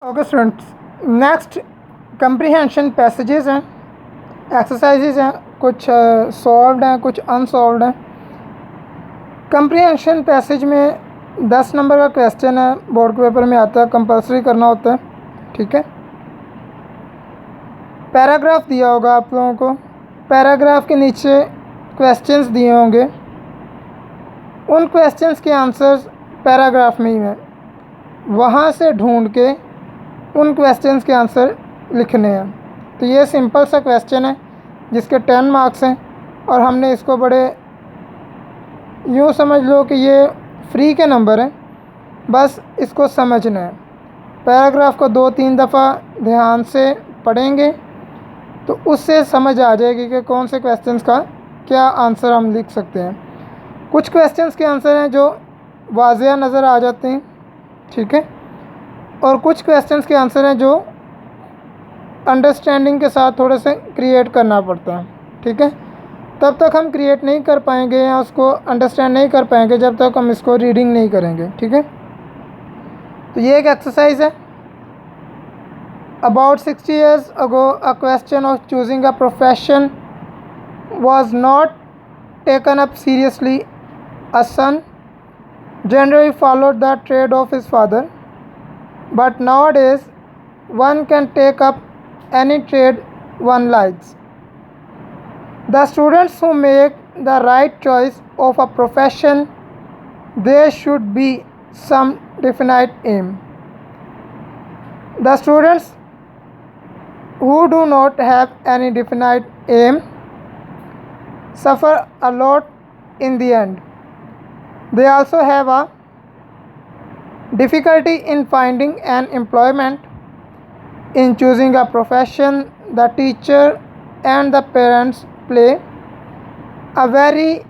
Okay students, next comprehension passages हैं, exercises हैं, कुछ सॉल्व्ड हैं, कुछ अनसॉल्व्ड हैं। कंप्रीहेंशन पैसेज में 10 नंबर का क्वेश्चन है, बोर्ड के पेपर में आता है, कंपलसरी करना होता है। ठीक है, पैराग्राफ दिया होगा आप लोगों को, पैराग्राफ के नीचे क्वेश्चंस दिए होंगे, उन क्वेश्चंस के आंसर्स पैराग्राफ में ही हैं, वहाँ से ढूंढ के उन क्वेश्चंस के आंसर लिखने हैं। तो ये सिंपल सा क्वेश्चन है जिसके 10 मार्क्स हैं, और हमने इसको बड़े यूँ समझ लो कि ये फ्री के नंबर हैं, बस इसको समझना है। पैराग्राफ को 2-3 दफ़ा ध्यान से पढ़ेंगे तो उससे समझ आ जाएगी कि कौन से क्वेश्चंस का क्या आंसर हम लिख सकते हैं। कुछ क्वेश्चंस के आंसर हैं जो वाज़ेह नज़र आ जाते हैं, ठीक है, और कुछ क्वेश्चंस के आंसर हैं जो अंडरस्टैंडिंग के साथ थोड़े से क्रिएट करना पड़ता है। ठीक है, तब तक हम क्रिएट नहीं कर पाएंगे या उसको अंडरस्टैंड नहीं कर पाएंगे जब तक हम इसको रीडिंग नहीं करेंगे। ठीक है, तो ये एक एक्सरसाइज है। About 60 years ago, a question of choosing a profession was not taken up seriously. A son generally followed the trade of his father, but nowadays one can take up any trade one likes. The students who make the right choice of a profession, there should be some definite aim. The students who do not have any definite aim suffer a lot in the end. They also have a difficulty in finding an employment. In choosing a profession, the teacher and the parents play a very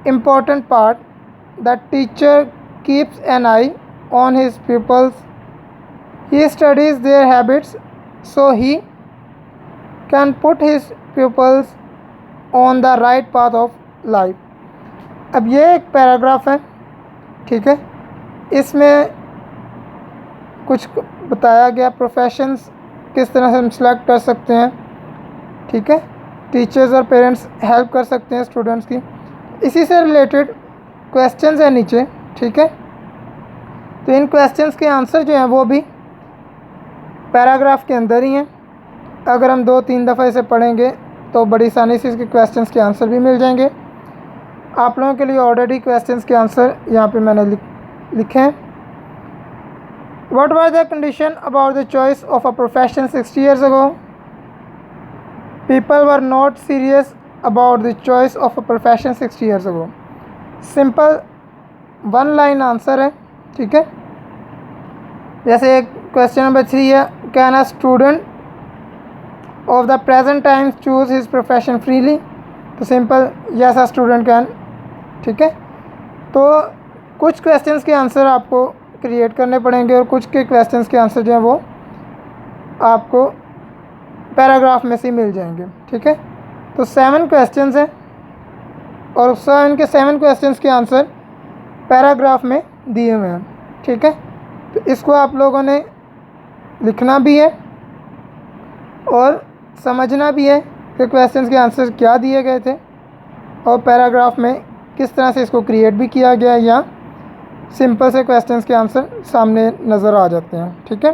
important part. The teacher keeps an eye on his pupils. He studies their habits so he can put his pupils on the right path of life. अब ये एक paragraph है, ठीक है, इसमें कुछ बताया गया प्रोफेशंस किस तरह से हम सेलेक्ट कर सकते हैं। ठीक है, टीचर्स और पेरेंट्स हेल्प कर सकते हैं स्टूडेंट्स की। इसी से रिलेटेड क्वेश्चंस हैं नीचे। ठीक है, तो इन क्वेश्चंस के आंसर जो हैं वो भी पैराग्राफ के अंदर ही हैं। अगर हम 2-3 दफ़ा इसे पढ़ेंगे तो बड़ी आसानी से इसके क्वेश्चंस के आंसर भी मिल जाएंगे। आप लोगों के लिए ऑलरेडी क्वेश्चंस के आंसर यहाँ पे मैंने लिखे हैं। What was the condition about the choice of a profession 60 years ago? People were not serious about the choice of a profession 60 years ago. Simple 1 line answer है। ठीक है, जैसे क्वेश्चन नंबर 3 है, can a student of the present times choose his profession freely? तो simple yes a student can. ठीक है, तो कुछ क्वेश्चंस के आंसर आपको क्रिएट करने पड़ेंगे और कुछ के क्वेश्चंस के आंसर जो हैं वो आपको पैराग्राफ में से मिल जाएंगे। ठीक है, तो 7 क्वेश्चंस हैं और 7 क्वेश्चंस के आंसर पैराग्राफ में दिए हुए हैं। ठीक है, तो इसको आप लोगों ने लिखना भी है और समझना भी है कि क्वेश्चंस के आंसर क्या दिए गए थे और पैराग्राफ में किस तरह से इसको क्रिएट भी किया गया, या सिंपल से क्वेश्चंस के आंसर सामने नज़र आ जाते हैं। ठीक है।